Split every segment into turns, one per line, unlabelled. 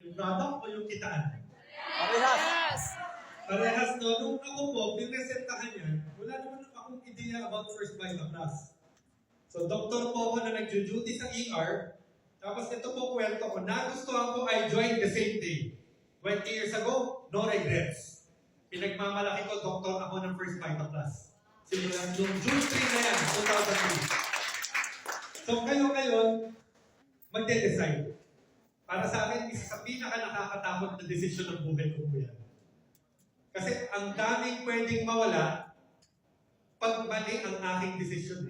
Yung product o yung kitaan?
Parehas.
Parehas, no? Nung ako po, pinresentahan yan, wala naman akong idea about first Vita Plus. So, doktor po ako na nag-duty sa ER. Tapos ito po kwento ko, nagustuhan ko, I joined the same day. 20 years ago, no regrets. Pinagmamalaki ko, doktor ako ng first Vita Plus. Simulan yung June 3 na yan, 2003. So, kayo ngayon, magde-decide. Para sa akin, isa sa pinaka-nakakatakot na desisyon ng buhay ko po yan. Kasi ang daming pwedeng mawala pag mali ang aking desisyon.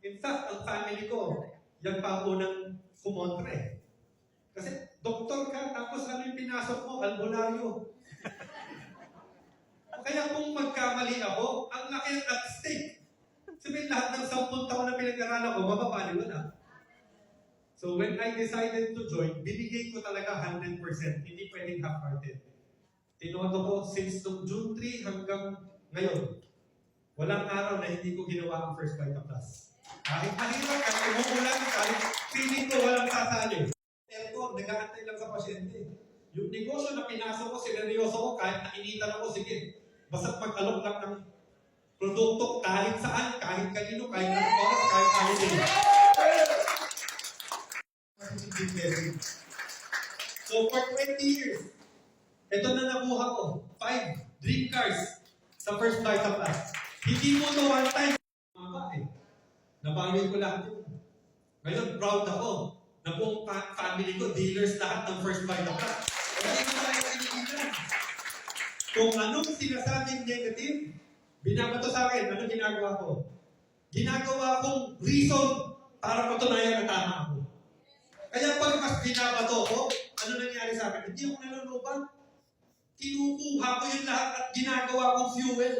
In fact, ang family ko, yan pa ang unang kumontra eh. Kasi doktor ka, tapos ano yung pinasok mo? Albularyo. Kaya kung magkamali ako, ang laki ang at stake. Sabihin lahat ng 10 taon na pinag-aralan ko, mababaliw na. So when I decided to join, binigay ko talaga 100%. Hindi pwedeng half-hearted. Tinoto ko since noong June 3 hanggang ngayon. Walang araw na hindi ko ginawa ang first Vita Plus. Kahit mahirap, kahit umuulan, kahit feeling ko walang sasali. Aircon, nag-aantay lang sa pasyente. Yung negosyo na pinasok ko, sineryoso ko, kahit nainitan ako, sige. Basta't mag-alok lang ng produkto kahit saan, kahit kanino, kahit anong oras, kahit holiday. So for 20 years, ito na nakuha ko. 5 dream cars sa first Vita Plus. Hindi mo to one time. Nabawi ko lahat yun. Ngayon, proud ako na buong family ko, dealers lahat ng first Vita Plus. Hindi ko tayo kinikilan. Kung anong sinasabing negative, binabato sa akin, ano ginagawa ko? Ginagawa kong reason para patunayan na tama ako. Kaya pag mas binabato ko, ano nangyari sa akin? Hindi ako nalulubag. Kinukuha ko yung lahat at ginagawa kong fuel.